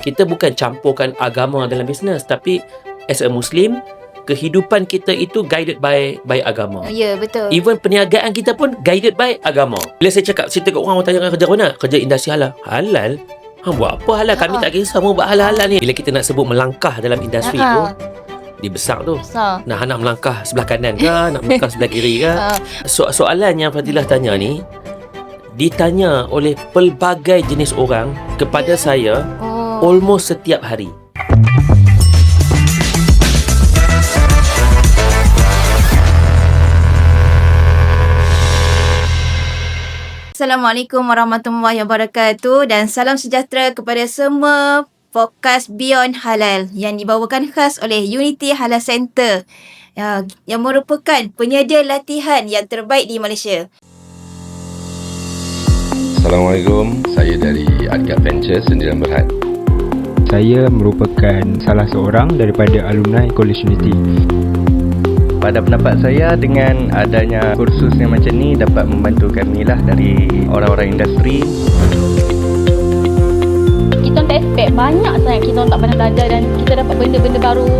Kita bukan campurkan agama dalam bisnes, tapi as a Muslim, kehidupan kita itu guided by agama. Ya, betul. Even perniagaan kita pun guided by agama. Bila saya cakap, saya tengok orang tanya kerja mana? Kerja industri halal. Halal? Buat apa halal? Kami tak kisah mau buat halal-halal ni. Bila kita nak sebut melangkah dalam industri tu, dia besar tu. Nak melangkah sebelah kanan ke? Nak melangkah sebelah kiri ke? Soalan yang Fadilah tanya ni, ditanya oleh pelbagai jenis orang kepada saya almost setiap hari. Assalamualaikum warahmatullahi wabarakatuh dan salam sejahtera kepada semua podcast Beyond Halal yang dibawakan khas oleh Unity Halal Center yang merupakan penyedia latihan yang terbaik di Malaysia. Assalamualaikum, saya dari Adgat Ventures Sendirian Berhad. Saya merupakan salah seorang daripada alumni College Unity. Pada pendapat saya, dengan adanya kursus yang macam ni dapat membantu kami lah dari orang-orang industri. Kita tak expect banyak sangat kita tak pernah belajar dan kita dapat benda-benda baru.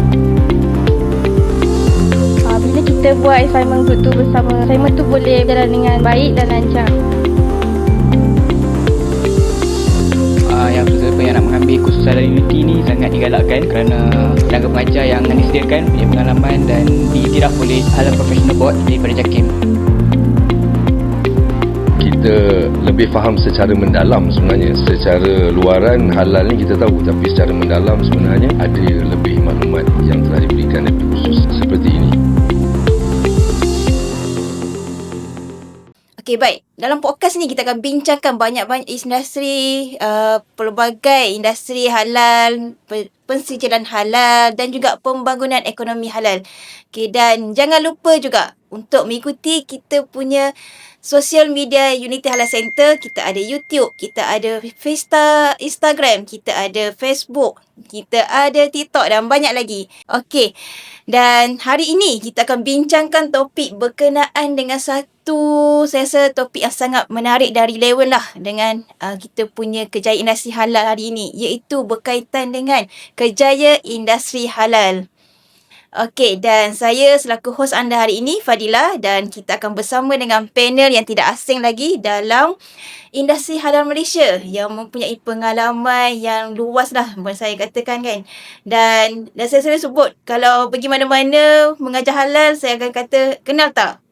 Bila kita buat assignment group tu bersama, assignment tu boleh berjalan dengan baik dan lancar. Yang sesiapa yang nak mengambil kursus Halal Unity ni sangat digalakkan kerana tenaga pengajar yang disediakan punya pengalaman dan diiktiraf oleh Halal Professional Board daripada JAKIM. Kita lebih faham secara mendalam sebenarnya. Secara luaran halal ni kita tahu, tapi secara mendalam sebenarnya ada lebih maklumat yang telah diberikan daripada kursus seperti ini. Okey, baik. Dalam podcast ni kita akan bincangkan banyak-banyak industri, pelbagai industri halal, pensijilan halal dan juga pembangunan ekonomi halal. Okey, dan jangan lupa juga untuk mengikuti kita punya social media Unity Halal Center. Kita ada YouTube, kita ada Instagram, kita ada Facebook, kita ada TikTok dan banyak lagi. Okey, dan hari ini kita akan bincangkan topik berkenaan dengan saya rasa topik yang sangat menarik dan relevan lah dengan kita punya kejayaan industri halal hari ini, iaitu berkaitan dengan kejayaan industri halal. Okey, dan saya selaku hos anda hari ini, Fadilah, dan kita akan bersama dengan panel yang tidak asing lagi dalam industri halal Malaysia yang mempunyai pengalaman yang luas lah, boleh saya katakan kan. Dan saya selalu sebut, kalau pergi mana-mana mengajar halal, saya akan kata, kenal tak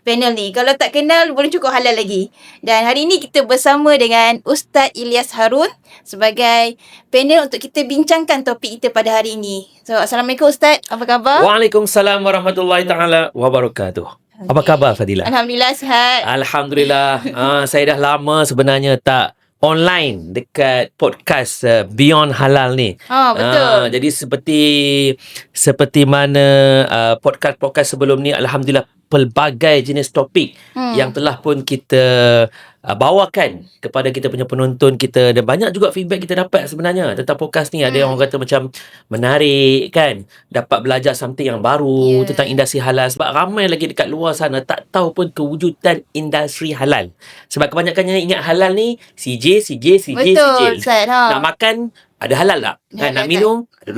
panel ni? Kalau tak kenal, boleh cukup halal lagi. Dan hari ini kita bersama dengan Ustaz Ilyas Harun sebagai panel untuk kita bincangkan topik kita pada hari ini. So, Assalamualaikum Ustaz, apa khabar? Waalaikumsalam warahmatullahi taala wabarakatuh. Apa khabar Fadilah? Alhamdulillah sihat. Alhamdulillah. Saya dah lama sebenarnya tak online dekat podcast Beyond Halal ni. Betul. Jadi seperti mana podcast sebelum ni, alhamdulillah pelbagai jenis topik yang telah pun kita bawakan kepada kita punya penonton kita, dan banyak juga feedback kita dapat sebenarnya tentang podcast ni. Ada yang orang kata macam menarik kan, dapat belajar something yang baru tentang industri halal, sebab ramai lagi dekat luar sana tak tahu pun kewujudan industri halal. Sebab kebanyakannya ingat halal ni CJ. Betul, Ustaz. Nak makan ada halal tak? Nak minum ada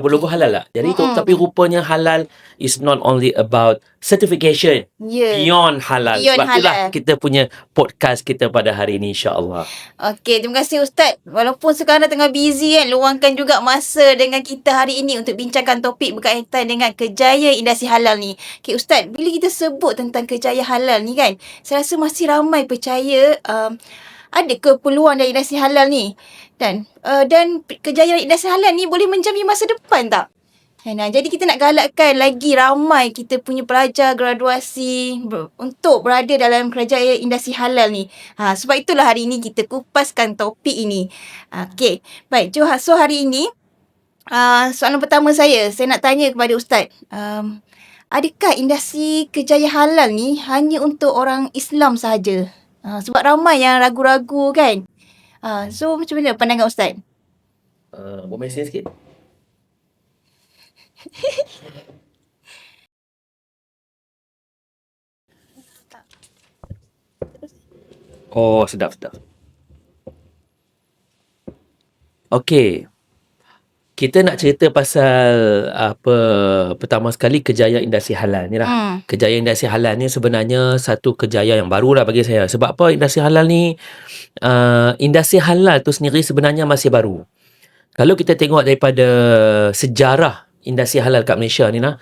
logo halal tak? Jadi tapi rupanya halal is not only about certification, beyond halal. Sebab itulah kita punya podcast kita pada hari ini, insya-Allah. Okey, terima kasih Ustaz. Walaupun sekarang tengah busy kan, luangkan juga masa dengan kita hari ini untuk bincangkan topik berkaitan dengan kejayaan industri halal ni. Okey Ustaz, bila kita sebut tentang kejayaan halal ni kan, saya rasa masih ramai percaya ada keperluan dari industri halal ni. Dan kejayaan industri halal ni boleh menjamin masa depan tak? Jadi kita nak galakkan lagi ramai kita punya pelajar graduasi untuk berada dalam kejayaan industri halal ni. Sebab itulah hari ini kita kupaskan topik ini. Okey, baik. So hari ini, soalan pertama saya nak tanya kepada Ustaz. Adakah industri kejayaan halal ni hanya untuk orang Islam sahaja? Sebab ramai yang ragu-ragu kan. So macam mana pandangan Ustaz? Buat mesin sikit. Oh, sedap. Okey. Kita nak cerita pasal pertama sekali kejayaan industri halal ni lah. Kejayaan industri halal ni sebenarnya satu kejayaan yang baru lah bagi saya. Sebab apa industri halal ni, industri halal tu sendiri sebenarnya masih baru. Kalau kita tengok daripada sejarah industri halal kat Malaysia ni lah,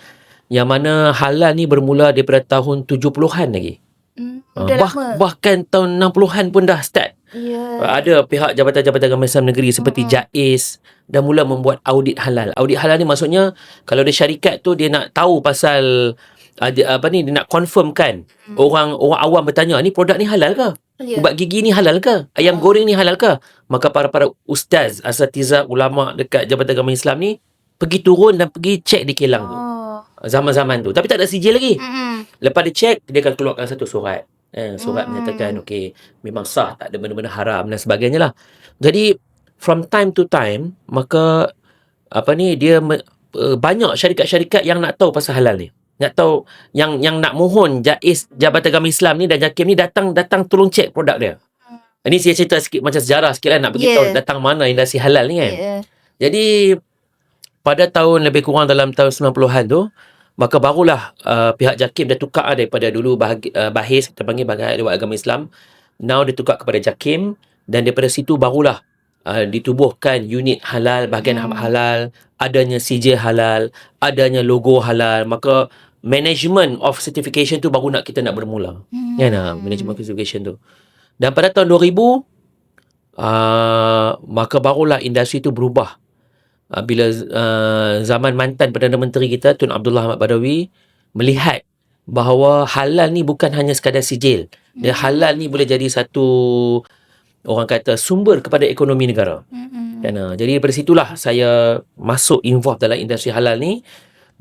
yang mana halal ni bermula daripada tahun 70-an lagi. Dah lama. Bahkan tahun 60-an pun dah start. Ada pihak Jabatan-Jabatan Agama Islam Negeri seperti JAIS dah mula membuat audit halal. Audit halal ni maksudnya kalau ada syarikat tu dia nak tahu pasal dia nak confirmkan. Orang awam bertanya, ni produk ni halal ke? Ubat gigi ni halal ke? Ayam goreng ni halal ke? Maka para ustaz, asatizah, ulama dekat Jabatan Agama Islam ni pergi turun dan pergi cek di kilang tu. Zaman-zaman tu. Tapi tak ada sijil lagi. Lepas dia cek, dia akan keluarkan satu surat. Surat menyatakan okey, memang sah, tak ada benda-benda haram dan sebagainya lah. Jadi from time to time, maka dia banyak syarikat-syarikat yang nak tahu pasal halal ni. Nak tahu yang nak mohon JAIS, Jabatan Agama Islam ni dan JAKIM ni datang tolong cek produk dia. Ini saya cerita sikit macam sejarah sikit lah, nak beritahu datang mana industri halal ni kan. Jadi pada tahun lebih kurang dalam tahun 90-an tu, maka barulah pihak JAKIM dah tukar daripada dulu BAHIS, kita panggil Bahagian Dewan Agama Islam. Now dia tukar kepada JAKIM, dan daripada situ barulah ditubuhkan unit halal, bahagian halal, adanya sijil halal, adanya logo halal. Maka management of certification tu baru kita nak bermula. Management of certification tu. Dan pada tahun 2000, maka barulah industri tu berubah. Bila zaman mantan Perdana Menteri kita Tun Abdullah Ahmad Badawi melihat bahawa halal ni bukan hanya sekadar sijil. Dia halal ni boleh jadi satu, orang kata, sumber kepada ekonomi negara. Jadi daripada situlah saya masuk involve dalam industri halal ni,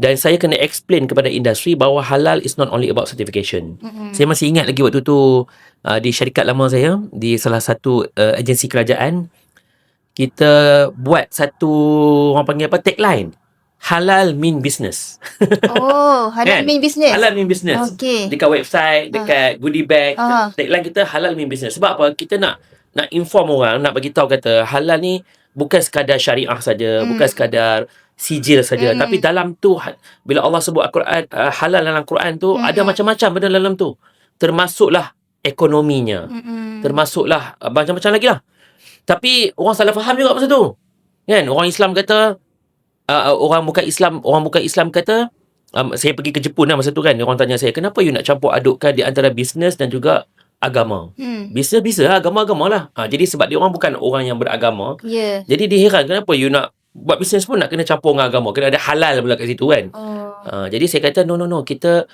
dan saya kena explain kepada industri bahawa halal is not only about certification. Saya masih ingat lagi waktu tu di syarikat lama saya, di salah satu agensi kerajaan, kita buat satu, orang panggil tagline. Halal mean business. Halal mean business. Halal mean business. Okay. Dekat website, dekat goodie bag, tagline kita halal mean business. Sebab apa? Kita nak inform orang, nak bagi tahu kata halal ni bukan sekadar syariah saja, bukan sekadar sijil saja, tapi dalam tu bila Allah sebut Al-Quran, halal dalam Quran tu ada macam-macam benda dalam tu. Termasuklah ekonominya. Termasuklah macam-macam lagi lah. Tapi orang salah faham juga masa tu. Kan? Orang Islam kata, orang bukan Islam kata, saya pergi ke Jepun lah masa tu kan. Orang tanya saya, kenapa you nak campur adukkan di antara bisnes dan juga agama? Bisnes lah, agama-agama lah. Jadi sebab dia orang bukan orang yang beragama. Jadi dia heran, kenapa you nak buat bisnes pun nak kena campur dengan agama? Kena ada halal pula kat situ kan. Jadi saya kata, no. Kita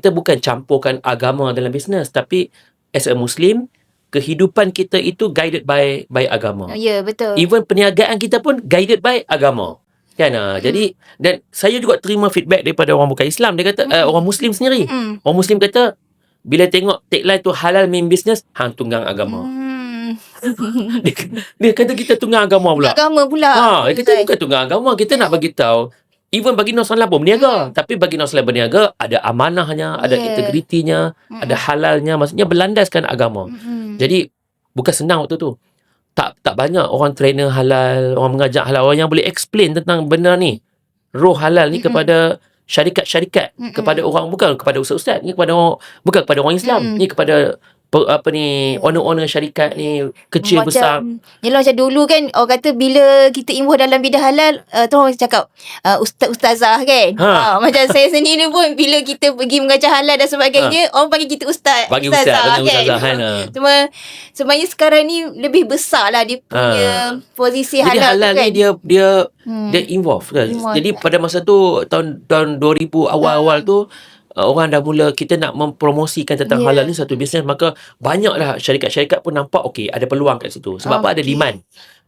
bukan campurkan agama dalam bisnes. Tapi as a Muslim, kehidupan kita itu guided by agama. Betul. Even perniagaan kita pun guided by agama. Kan? Jadi, dan saya juga terima feedback daripada orang bukan Islam. Dia kata, orang Muslim sendiri. Orang Muslim kata, bila tengok tagline tu halal mean business, hang tunggang agama. Dia kata kita tunggang agama pula. Dia kata bukan tunggang agama. Kita nak bagi tahu, even bagi Islam pun berniaga. Tapi bagi Islam berniaga, ada amanahnya, ada integritinya, ada halalnya. Maksudnya berlandaskan agama. Jadi bukan senang waktu tu. Tak banyak orang trainer halal, orang mengajar halal, orang yang boleh explain tentang benda ni. Roh halal ni kepada syarikat-syarikat, kepada orang, bukan kepada ustaz-ustaz ni, bukan kepada orang Islam, ni kepada owner-owner syarikat ni, kecil besar. Yelah, macam dulu kan orang kata bila kita involve dalam bidang halal, orang cakap ustaz-ustazah kan. Macam saya sendiri pun bila kita pergi mengajar halal dan sebagainya, orang panggil kita ustazah kan. Cuma sebenarnya sekarang ni lebih besar lah dia punya posisi jadi halal kan. Ni dia involve kan. Jadi pada masa tu tahun 2000 awal-awal tu, orang dah mula, kita nak mempromosikan tentang halal ni satu bisnes, maka banyaklah syarikat-syarikat pun nampak ada peluang kat situ. Sebab apa? Ada demand.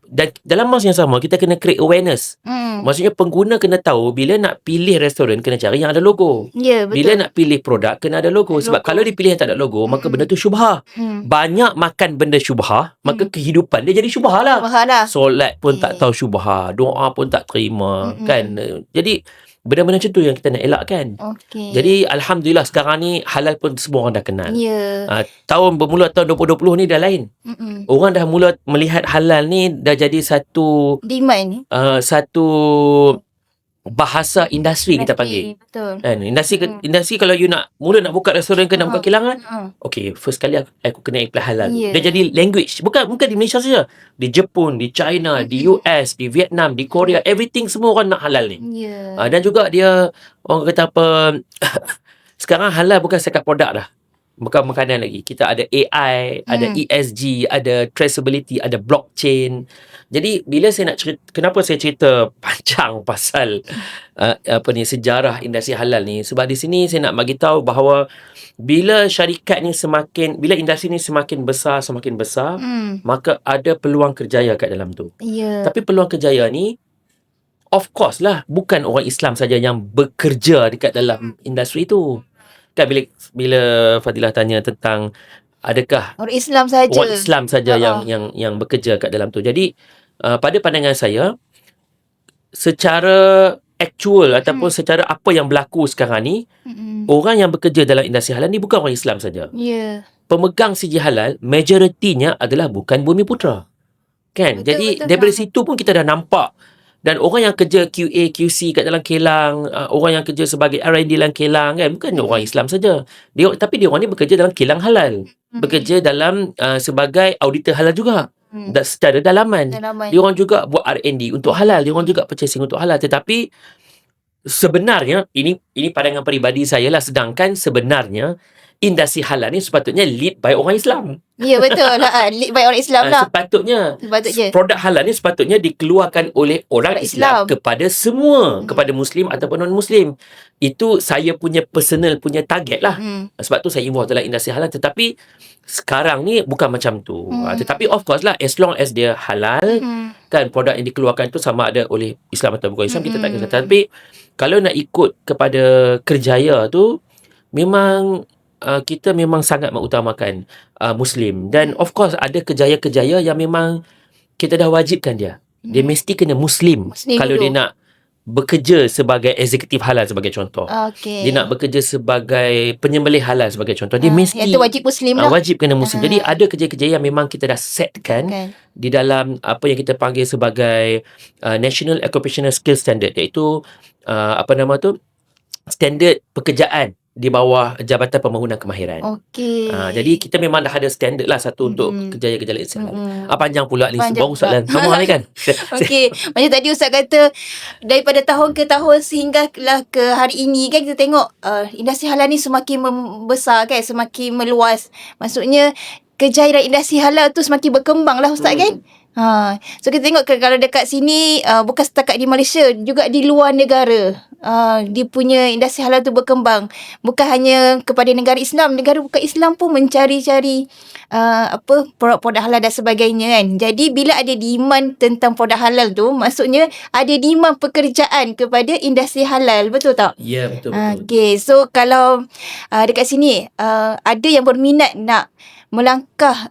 Dan dalam masa yang sama, kita kena create awareness. Maksudnya pengguna kena tahu, bila nak pilih restoran, kena cari yang ada logo. Betul. Bila nak pilih produk, kena ada logo. Sebab kalau dia pilih yang tak ada logo, maka benda tu syubhah. Banyak makan benda syubhah, maka kehidupan dia jadi syubhah lah. Solat pun tak tahu syubhah, doa pun tak terima. Kan? Jadi Benda-benda macam tu yang kita nak elakkan. Okey. Jadi alhamdulillah sekarang ni halal pun semua orang dah kenal. ya. Bermula tahun 2020 ni dah lain. Orang dah mula melihat halal ni dah jadi satu Demand. satu bahasa industri kita panggil. Betul. Kan, industri kalau you nak buka restoran ke nak buka kilangan, okay, first kali aku kena apply halal. Ya. Dia jadi language. Bukan di Malaysia saja. Di Jepun, di China, di US, di Vietnam, di Korea, everything semua orang nak halal ni. Ya. Dan juga dia, orang kata apa, sekarang halal bukan sekat produk dah. Bukan makanan lagi. Kita ada AI, ada ESG, ada traceability, ada blockchain. Jadi bila saya nak cerita, kenapa saya cerita panjang pasal sejarah industri halal ni, sebab di sini saya nak bagi tahu bahawa bila industri ni semakin besar, maka ada peluang kerjaya kat dalam tu. Ya. Tapi peluang kerjaya ni, of course lah, bukan orang Islam saja yang bekerja dekat dalam industri tu. Kan bila Fadilah tanya tentang adakah Orang Islam saja. orang Islam saja yang bekerja kat dalam tu. Jadi pada pandangan saya, secara actual ataupun secara apa yang berlaku sekarang ni, orang yang bekerja dalam industri halal ni bukan orang Islam saja. Ya. Pemegang sijil halal majoritinya adalah bukan Bumi Putra. Kan? Betul, Jadi betul, daripada faham. situ pun kita dah nampak. Dan orang yang kerja QA, QC kat dalam kilang, orang yang kerja sebagai R&D dalam kilang, kan, bukan orang Islam saja. Tapi dia orang ni bekerja dalam kilang halal. Bekerja dalam sebagai auditor halal juga. Dan secara dalaman. Dia orang juga buat R&D untuk halal. Dia orang juga purchasing untuk halal. Tetapi sebenarnya, ini pandangan peribadi saya lah, sedangkan sebenarnya industri halal ni sepatutnya lead by orang Islam. Ya, betul lah. Lead by orang Islam lah. Sepatutnya produk halal ni sepatutnya dikeluarkan oleh orang Islam kepada semua, kepada Muslim ataupun non-Muslim. Itu saya punya personal punya target lah. Sebab tu saya involve dalam industri halal. Tetapi sekarang ni bukan macam tu. Tetapi of course lah, as long as dia halal, kan, produk yang dikeluarkan tu sama ada oleh Islam atau bukan Islam, kita tak kisah. Tapi kalau nak ikut kepada kerjaya tu, memang kita memang sangat mengutamakan Muslim. Dan of course ada kerjaya-kerjaya yang memang kita dah wajibkan dia. Dia mesti kena Muslim kalau dulu. dia nak bekerja sebagai eksekutif halal sebagai contoh. Okey. Dia nak bekerja sebagai penyembelih halal sebagai contoh. Dia mesti yang tu wajib Muslim lah. wajib kena Muslim. Jadi ada kerja-kerja yang memang kita dah setkan di dalam apa yang kita panggil sebagai National Occupational Skills Standard, iaitu standard pekerjaan di bawah Jabatan Pembangunan Kemahiran. Okey. Jadi kita memang dah ada standard lah satu untuk kerjaya-kerjaya Islam. Panjang pula ni, Panjang baru soalan. pula. Kamu ni kan? Okey, macam tadi Ustaz kata daripada tahun ke tahun sehinggalah ke hari ini kan kita tengok industri halal ni semakin membesar kan, semakin meluas. Maksudnya kejayaan industri halal tu semakin berkembang lah Ustaz kan? So kita tengok kalau dekat sini bukan setakat di Malaysia, juga di luar negara dia punya industri halal tu berkembang. Bukan hanya kepada negara Islam, negara bukan Islam pun mencari-cari produk-produk halal dan sebagainya kan. Jadi bila ada demand tentang produk halal tu, maksudnya ada demand pekerjaan kepada industri halal, betul tak? Ya, betul. Okay, so kalau dekat sini ada yang berminat nak melangkah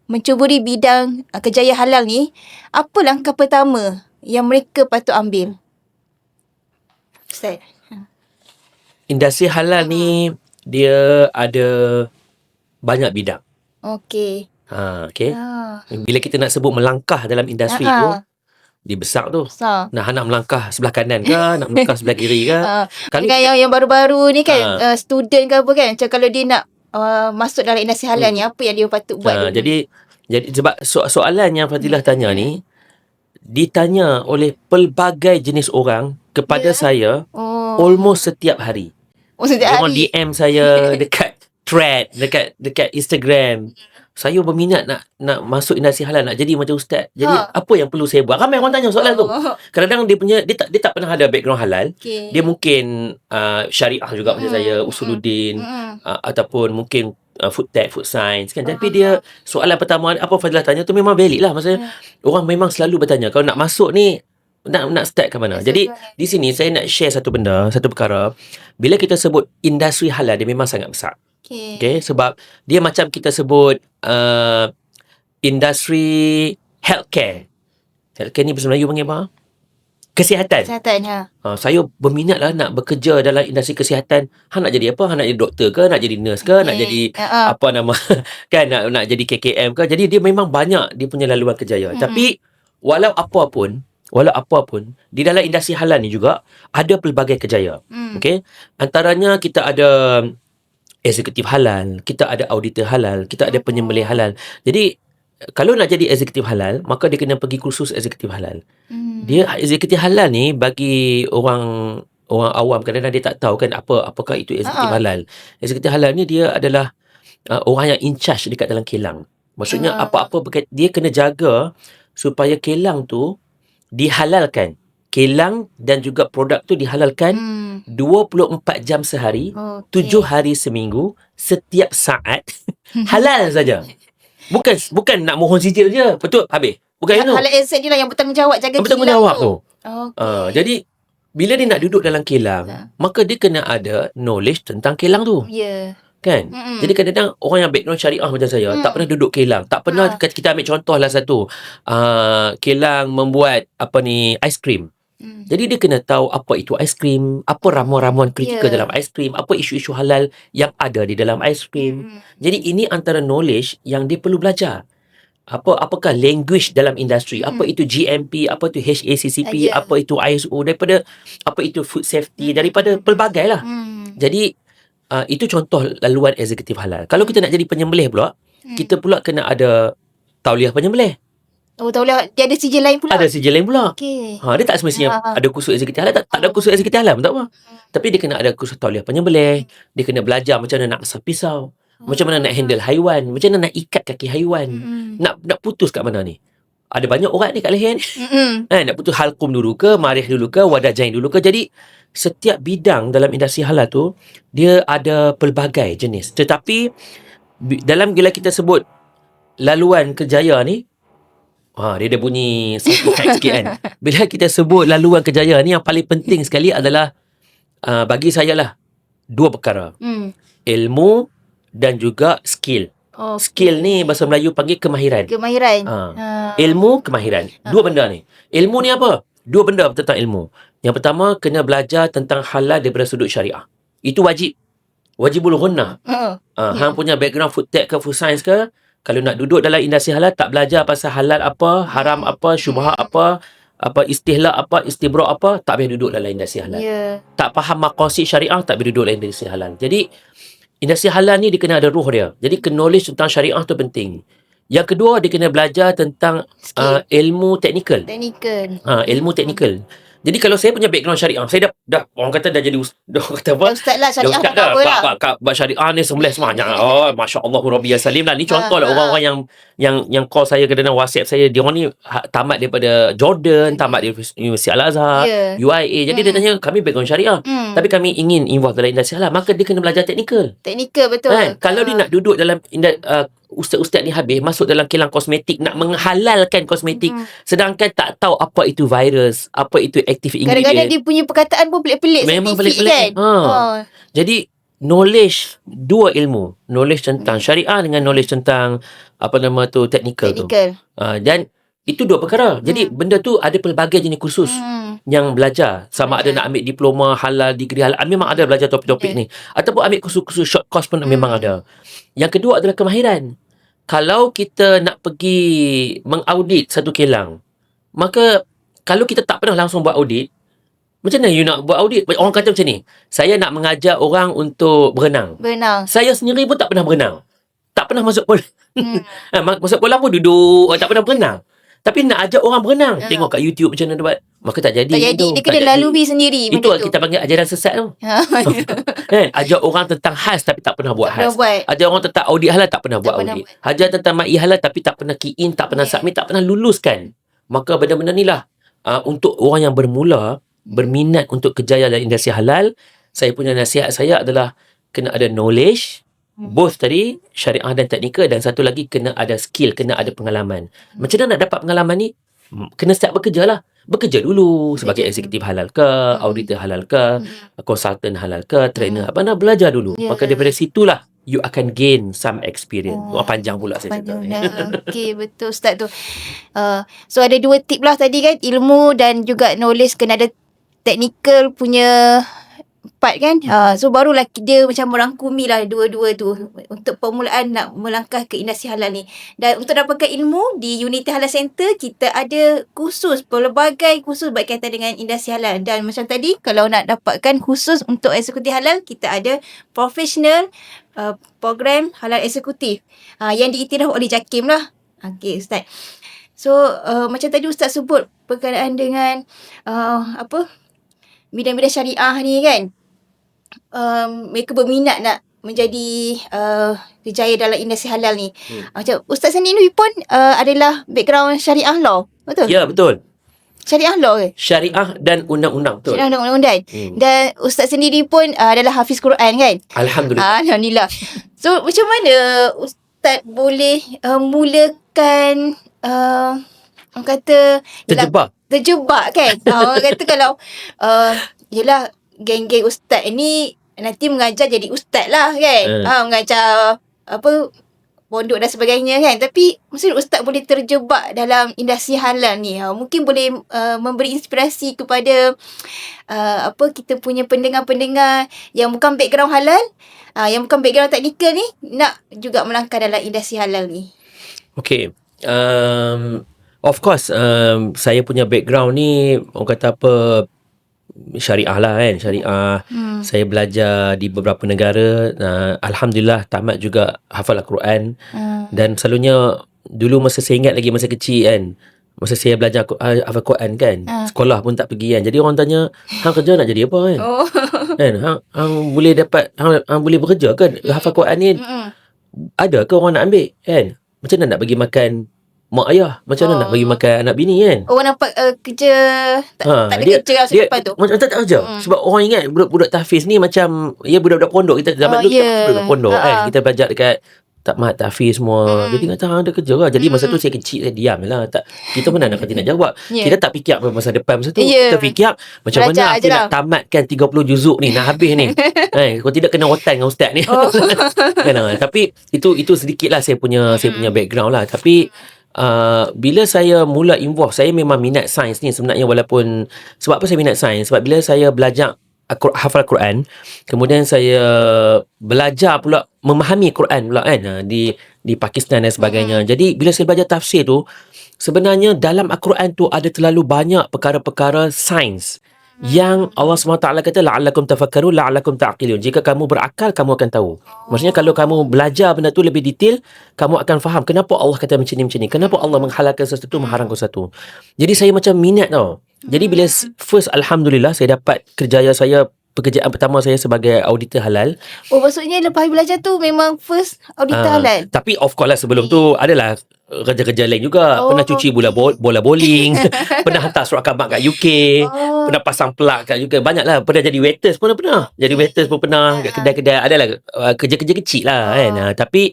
mencuburi bidang kejayaan halal ni, apa langkah pertama yang mereka patut ambil? Ustaz. Industri halal ni dia ada banyak bidang. Okey. Okay. Bila kita nak sebut melangkah dalam industri tu, dia besar tu. Besar. Nak melangkah sebelah kanan ke, nak melangkah sebelah kiri ke. Kan yang baru-baru ni kan, student ke apa kan, macam kalau dia nak masuk dalam industri halal ni, apa yang dia patut buat dulu? Jadi sebab soalan yang Fadilah tanya ni ditanya oleh pelbagai jenis orang kepada saya almost setiap hari. Setiap Orang hari. DM saya dekat thread, dekat Instagram. Saya berminat nak masuk industri halal, nak jadi macam Ustaz. Jadi apa yang perlu saya buat? Ramai orang tanya soalan tu. Kadang-kadang dia tak pernah ada background halal. Okay. Dia mungkin syariah juga macam saya, usuluddin, ataupun mungkin food tech, food science kan. Tapi dia soalan pertama apa Fadilah tanya tu memang valid lah. Maksudnya orang memang selalu bertanya kalau nak masuk ni nak start ke mana. Jadi di sini saya nak share satu perkara. Bila kita sebut industri halal, dia memang sangat besar. Okay, sebab dia macam kita sebut industri healthcare. Healthcare ni bahasa Melayu panggil apa? kesihatan. Kesihatan. Saya berminat lah nak bekerja dalam industri kesihatan. Nak jadi apa? Nak jadi doktor ke? Nak jadi nurse ke? Nak jadi apa nama kan? Nak jadi KKM ke? Jadi dia memang banyak dia punya laluan kerjaya. Tapi walau apa pun di dalam industri halal ni juga ada pelbagai kerjaya. Okey. Antaranya kita ada eksekutif halal, kita ada auditor halal, kita ada penyembelih halal. Jadi kalau nak jadi eksekutif halal, maka dia kena pergi kursus eksekutif halal. Dia eksekutif halal ni bagi orang awam kadang-kadang dia tak tahu kan apakah itu eksekutif halal. Eksekutif halal ni dia adalah orang yang in charge dekat dalam kilang. Maksudnya apa-apa dia kena jaga supaya kilang tu dihalalkan. Kilang dan juga produk tu dihalalkan 24 jam sehari, 7 hari seminggu, setiap saat halal saja. Bukan nak mohon sijil je. Betul, habis. Bukan itu. Halal asset je lah yang bertanggungjawab jaga bertanggungjawab kilang tu. Jadi bila dia nak duduk dalam kilang, maka dia kena ada knowledge tentang kilang tu. Ya. Kan? Jadi kadang-kadang orang yang background syariah macam saya tak pernah duduk kilang, tak pernah. Kita ambil contoh lah satu, kilang membuat ais krim. Jadi dia kena tahu apa itu ais krim, apa ramuan-ramuan kritikal dalam ais krim, apa isu-isu halal yang ada di dalam ais krim. Jadi ini antara knowledge yang dia perlu belajar. Apakah language dalam industri, apa itu GMP, apa itu HACCP, apa itu ISO, daripada apa itu food safety, daripada pelbagai lah. Jadi itu contoh laluan eksekutif halal. Kalau kita nak jadi penyembelih pula, kita pula kena ada tauliah penyembelih. Tahulah dia ada sijil lain pula. Ada sijil lain pula. Okey. Dia tak semestinya ada kursus eksekutif halal. Tak ada kursus eksekutif halal, tak apa. Tapi dia kena ada kursus tauliah penyembelih. Dia kena belajar macam mana nak asah pisau, macam mana nak handle haiwan, macam mana nak ikat kaki haiwan, nak putus kat mana ni. Ada banyak urat ni kat leher ni. Nak putus halkum dulu ke, marih dulu ke, wadah jain dulu ke. Jadi setiap bidang dalam industri halal tu dia ada pelbagai jenis. Tetapi dalam bila kita sebut laluan kerjaya ni, dia ada bunyi sound effect sikit kan. Bila kita sebut laluan kerjaya ni, yang paling penting sekali adalah bagi saya lah 2 perkara. Ilmu dan juga skill. Skill ni bahasa Melayu panggil kemahiran. Ilmu, kemahiran. 2 benda ni. Ilmu ni apa? 2 benda tentang ilmu. Yang pertama, kena belajar tentang halal daripada sudut syariah. Itu wajib. Wajibul ghunnah. Hang punya background food tech ke food science ke, kalau nak duduk dalam industri halal, tak belajar pasal halal apa, haram apa, syubhat apa istihlak apa, istibrak apa, tak boleh duduk dalam industri halal. Tak faham maqasid syariah, tak boleh duduk dalam industri halal. Jadi industri halal ni dia kena ada ruh dia. Jadi knowledge tentang syariah tu penting. Yang kedua, dia kena belajar tentang ilmu teknikal. Ilmu teknikal. Jadi kalau saya punya background syariah, saya dah orang kata dah jadi orang kata apa? Ustaz lah syariah Ustaz dah. Bab syariah ni sembelih semuanya. Masya-Allah Rabbi Salim lah. Ni contoh lah orang-orang yang call saya, kadang-kadang WhatsApp saya, dia orang ni tamat daripada Jordan, tamat dari Universiti Al-Azhar, UIA. Jadi dia tanya, kami background syariah, tapi kami ingin involve dalam industri halal, maka dia kena belajar teknikal. Betul. Kalau dia nak duduk dalam ustaz-ustaz ni habis masuk dalam kilang kosmetik, nak menghalalkan kosmetik, sedangkan tak tahu apa itu virus, apa itu active ingredient. Kadang-kadang dia punya perkataan pun pelik-pelik. Memang pelik-pelik kan. Jadi knowledge, 2 ilmu, knowledge tentang syariah dengan knowledge tentang teknikal tu. Dan itu 2 perkara. Jadi benda tu ada pelbagai jenis kursus yang belajar. Sama ada nak ambil diploma halal, degree halal, memang ada belajar topik-topik ni. Ataupun ambil kursus-kursus short course pun memang ada. Yang kedua adalah kemahiran. Kalau kita nak pergi mengaudit satu kilang, maka kalau kita tak pernah langsung buat audit, macam mana you nak buat audit? Orang kata macam ni, saya nak mengajar orang untuk berenang. Saya sendiri pun tak pernah berenang. Tak pernah masuk kolam. Masuk kolam pun duduk, tak pernah berenang. Tapi nak ajak orang berenang, tengok kat YouTube macam mana buat, maka tak jadi. Dia kena lalui sendiri. Itu kita panggil ajaran sesat tu. Ajak orang tentang has tapi tak pernah buat has. Ajak orang tentang audit halal, tak pernah buat audit. Ajak tentang ma'i halal tapi tak pernah key in, tak pernah submit, tak pernah luluskan. Maka benda-benda ni lah untuk orang yang bermula, berminat untuk kerjaya dalam industri halal, saya punya nasihat saya adalah kena ada knowledge, both tadi syariah dan teknikal, dan satu lagi kena ada skill, kena ada pengalaman. Macam mana nak dapat pengalaman ni? Kena start bekerja lah. Bekerja dulu sebagai eksekutif halal ke, auditor halal ke, konsultan halal ke, trainer, belajar dulu. Maka daripada situlah you akan gain some experience. Panjang pula saya cakap. Okey, betul Ustaz tu. So ada 2 tip lah tadi kan, ilmu dan juga knowledge, kena ada technical punya part kan. So barulah dia macam merangkumi lah dua-dua tu untuk permulaan nak melangkah ke industri halal ni. Dan untuk dapatkan ilmu di Unity Halal Center, kita ada kursus, pelbagai kursus berkaitan dengan industri halal. Dan macam tadi, kalau nak dapatkan khusus untuk eksekutif halal, kita ada professional program halal eksekutif yang diiktiraf oleh JAKIM lah. Okey Ustaz. So macam tadi Ustaz sebut berkenaan dengan bidang-bidang syariah ni kan, mereka berminat nak menjadi berjaya dalam industri halal ni. Macam Ustaz sendiri pun adalah background syariah law, betul? Ya, betul. Syariah law ke? Syariah dan undang-undang, betul. Syariah dan undang-undang. Dan Ustaz sendiri pun adalah hafiz Quran kan? Alhamdulillah. Alhamdulillah. So macam mana Ustaz boleh mulakan orang kata terjebak kan. Orang kata kalau yelah, geng-geng ustaz ni nanti mengajar jadi ustaz lah kan. Mengajar pondok dan sebagainya kan. Tapi maksudnya ustaz boleh terjebak dalam industri halal ni. Mungkin boleh memberi inspirasi kepada kita punya pendengar-pendengar yang bukan background halal, yang bukan background teknikal ni, nak juga melangkah dalam industri halal ni. Okay. Of course, saya punya background ni orang kata syariah lah kan, syariah. Saya belajar di beberapa negara. Alhamdulillah tamat juga hafal Al-Quran. Dan selalunya dulu masa saya ingat lagi masa kecil kan, masa saya belajar hafal Quran kan, sekolah pun tak pergi kan. Jadi orang tanya, hang kerja nak jadi apa kan? Kan, hang boleh dapat, hang boleh bekerja kan? Hafal Quran ni ada ke orang nak ambil kan? Macam mana nak bagi makan mak ayah, macam mana nak bagi makan anak bini kan? Orang nampak kerja tak ada kerja lah lepas tu. Macam tak kerja. Sebab orang ingat budak-budak tahfiz ni macam budak-budak pondok. Kita zaman dulu budak pondok kan. Kita belajar dekat takmat tahfiz semua. Jadi kata ada kerja lah. Jadi masa tu saya kecil, saya diam lah. Kita mana nak nak jawab. Kita tak fikir apa masa depan masa tu. Kita fikir macam mana aku nak tamatkan 30 juzuk ni, nak habis ni. Kalau tidak kena otan dengan ustaz ni. Tapi itu sedikit lah saya punya background lah. Tapi bila saya mula involve, saya memang minat sains ni sebenarnya. Walaupun, sebab apa saya minat sains? Sebab bila saya belajar hafal Quran, kemudian saya belajar pula memahami Quran pula kan, di Pakistan dan sebagainya. Jadi bila saya belajar tafsir tu, sebenarnya dalam Al-Quran tu ada terlalu banyak perkara-perkara sains yang Allah SWT kata la'allakum tafakkarun la'allakum ta'qilun. Jika kamu berakal, kamu akan tahu. Maksudnya kalau kamu belajar benda tu lebih detail, kamu akan faham kenapa Allah kata macam ni, kenapa Allah menghalalkan sesuatu, mengharamkan sesuatu. Jadi saya macam minat tau. Jadi bila first, alhamdulillah, saya dapat pekerjaan pertama saya sebagai auditor halal. Maksudnya lepas belajar tu memang first auditor halal. Tapi of course lah, sebelum tu adalah kerja-kerja lain juga. Pernah cuci bola bowling, pernah hantar surat khabar kat UK, pernah pasang plug kat UK. Banyak lah. Pernah jadi waiters pun pernah. Jadi waiters pun pernah kat kedai-kedai. Adalah kerja-kerja kecil lah kan. Tapi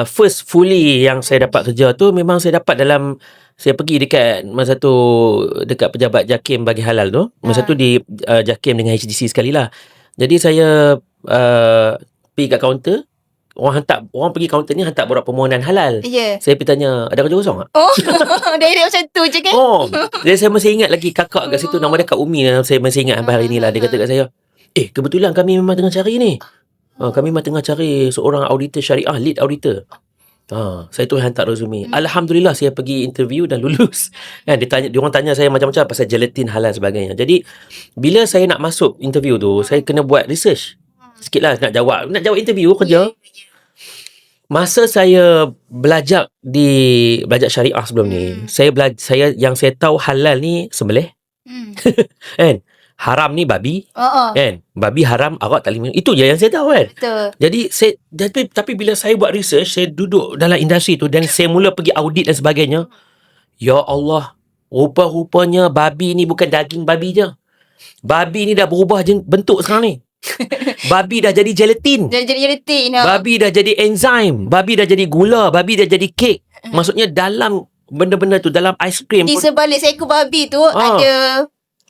first fully yang saya dapat kerja tu memang saya dapat dalam, saya pergi dekat masa tu dekat pejabat JAKIM bagi halal tu. Masa tu di JAKIM dengan HDC sekali lah. Jadi saya pergi kat kaunter. Orang pergi kaunter ni hantar borak permohonan halal. Saya pergi tanya, ada kerja kosong tak? Direct macam tu je kan? Jadi saya masih ingat lagi kakak kat situ, nama dia Kak Umi. Saya masih ingat sampai hari ni lah. Dia kata kat saya, kebetulan kami memang tengah cari ni. Kami memang tengah cari seorang auditor syariah, lead auditor. Saya tu hantar resume. Alhamdulillah saya pergi interview dan lulus. Kan dia orang tanya saya macam-macam pasal gelatin halal sebagainya. Jadi bila saya nak masuk interview tu, saya kena buat research sikit lah, nak jawab interview kerja. Masa saya belajar syariah sebelum ni, saya yang saya tahu halal ni sembelih. Kan? Haram ni babi. Kan? Babi haram, awak tak boleh minum. Itu je yang saya tahu kan. Betul. Jadi tapi bila saya buat research, saya duduk dalam industri tu dan saya mula pergi audit dan sebagainya. Ya Allah, rupa-rupanya babi ni bukan daging babi je. Babi ni dah berubah bentuk sekarang ni. Babi dah jadi gelatin. Babi dah jadi enzim. Babi dah jadi gula. Babi dah jadi kek. Maksudnya dalam benda-benda tu, dalam aiskrim di pun, sebalik seekor babi tu ada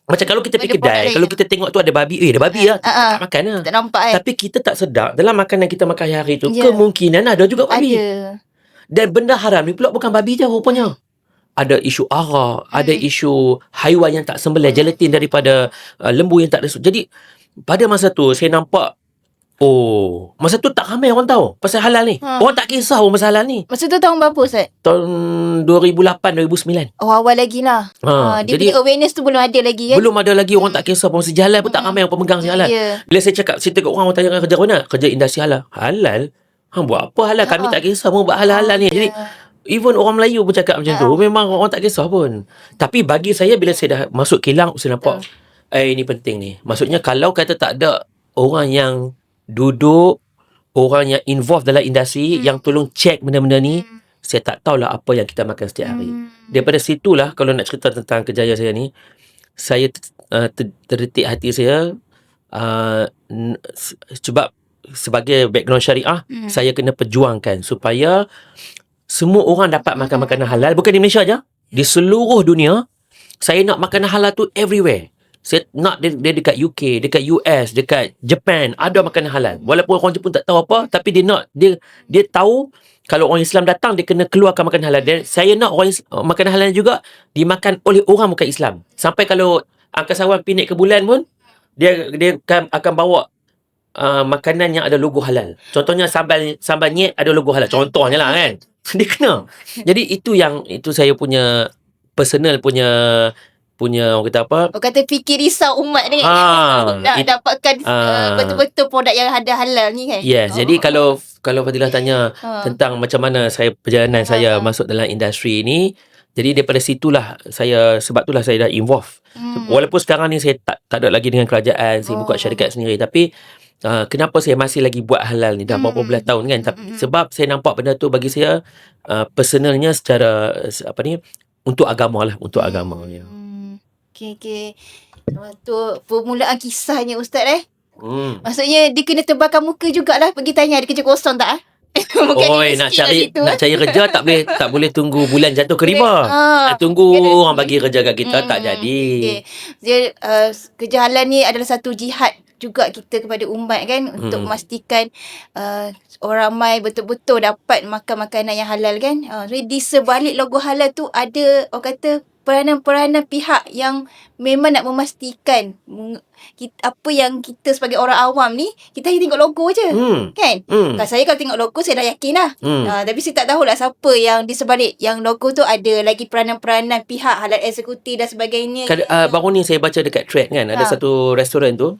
Macam kalau kita pergi Ada produk kedai, lain kalau tak? kita tengok tu ada babi, ada babi lah. Tak makan lah. Tak nampak Tapi kita tak sedar dalam makanan kita makan hari tu, Ya. kemungkinan ada juga babi. Ada. Dan benda haram ni pula bukan babi je rupanya. Ada isu arak, ada isu haiwan yang tak sembelih, gelatin daripada lembu yang tak ada. Jadi pada masa tu saya nampak, masa tu tak ramai orang tahu pasal halal ni. Orang tak kisah pun pasal halal ni. Masa tu tahun berapa Ustaz? Tahun 2008, 2009. Oh, awal lagi lah. Dia jadi punya awareness tu belum ada lagi kan? belum ada lagi orang tak kisah pun. Sejalan pun tak ramai orang pemegang si halal. Ya. Bila saya cakap, saya tengok orang tanya kerja mana? Kerja industri halal. Halal? Buat apa halal? Kami tak kisah pun buat halal-halal ni. Jadi even orang Melayu pun cakap macam tu. Memang orang tak kisah pun. Tapi bagi saya, bila saya dah masuk kilang, saya nampak ini penting ni. Maksudnya kalau kata tak ada orang yang duduk, orang yang involved dalam industri, yang tolong check benda-benda ni, saya tak tahulah apa yang kita makan setiap hari. Daripada situlah, kalau nak cerita tentang kerjaya saya ni, saya terdetik hati saya, sebab sebagai background syariah, saya kena perjuangkan supaya semua orang dapat makan makanan halal. Bukan di Malaysia je, di seluruh dunia. Saya nak makanan halal tu everywhere. Saya nak dia dekat UK, dekat US, dekat Japan, ada makanan halal. Walaupun orang Jepun tak tahu apa, tapi dia tahu kalau orang Islam datang, dia kena keluarkan makanan halal. Dan saya nak makanan halal juga dimakan oleh orang bukan Islam. Sampai kalau angkasawan pinit ke bulan pun, dia akan bawa makanan yang ada logo halal. Contohnya sambal nyet ada logo halal. Contohnya lah kan. Dia kena. Jadi itu saya punya personal punya orang kata apa? Orang kata fikir risau umat ni. Nak dapatkan betul-betul produk yang ada halal ni kan. Yes. Jadi kalau Fadilah tanya tentang macam mana perjalanan saya masuk dalam industri ni, jadi daripada situlah sebab itulah saya dah involve. Walaupun sekarang ni saya tak ada lagi dengan kerajaan, saya buka syarikat sendiri, tapi kenapa saya masih lagi buat halal ni dah berapa belas tahun kan? Sebab saya nampak benda tu bagi saya personalnya secara untuk agama lah, untuk agama. Okey. Tu permulaan kisahnya Ustaz Maksudnya dia kena tebalkan muka jugalah pergi tanya ada kerja kosong tak nak cari kerja tak boleh tunggu bulan jatuh ke riba. Tunggu orang bagi kerja kat kita tak jadi. Dia kerja halal ni adalah satu jihad juga kita kepada umat kan, untuk memastikan orang ramai betul-betul dapat makan makanan yang halal kan. Jadi di sebalik logo halal tu ada orang kata peranan-peranan pihak yang memang nak memastikan apa yang kita sebagai orang awam ni, kita hanya tengok logo je kan. Saya kalau tengok logo saya dah yakin lah. Tapi saya tak tahulah siapa yang di sebalik yang logo tu ada lagi peranan-peranan pihak halal eksekutif dan sebagainya. Baru ni saya baca dekat thread kan, ada satu restoran tu,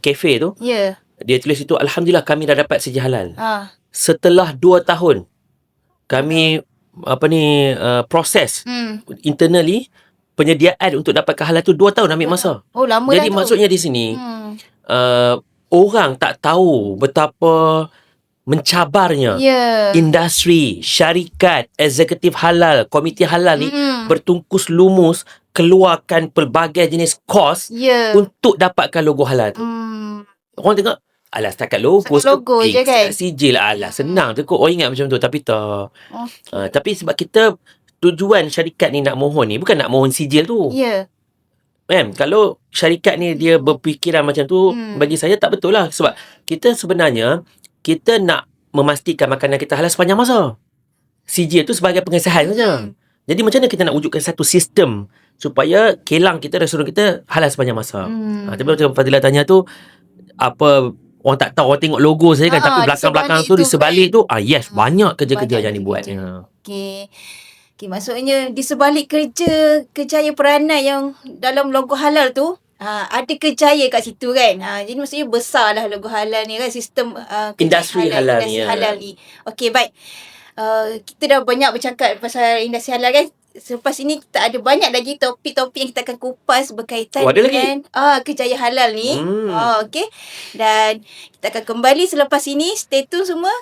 kafe tu, dia tulis itu, Alhamdulillah kami dah dapat sijil halal. Setelah 2 tahun kami proses internally penyediaan untuk dapatkan halal tu 2 tahun ambil masa. Lama jadi dah maksudnya di sini orang tak tahu betapa mencabarnya industri, syarikat, eksekutif halal, komiti halal ni bertungkus lumus keluarkan pelbagai jenis kos untuk dapatkan logo halal tu. Orang tengok, alah setakat logo je kan. Sijil alah senang je kot. Orang ingat macam tu, tapi tak. Tapi sebab kita tujuan syarikat ni nak mohon ni bukan nak mohon sijil tu. Kalau syarikat ni dia berfikiran macam tu, bagi saya tak betul lah. Sebab kita sebenarnya kita nak memastikan makanan kita halal sepanjang masa. Sijil tu sebagai pengesahan saja. Jadi macam mana kita nak wujudkan satu sistem supaya kilang kita, restoran kita halal sepanjang masa. Tapi macam Fadilah tanya tu, apa orang tak tahu, orang tengok logo saja kan, tapi belakang-belakang tu, di sebalik tu, banyak kerja-kerja yang dibuat. Okey, maksudnya di sebalik kerjaya peranan yang dalam logo halal tu, ada kerjaya kat situ kan. Jadi maksudnya besar lah logo halal ni kan, sistem industri halal ni. Okey, baik. Kita dah banyak bercakap pasal industri halal kan. Selepas ini kita ada banyak lagi topik-topik yang kita akan kupas berkaitan dengan kerjaya halal ni. Okey. Dan kita akan kembali selepas ini. Stay tune semua.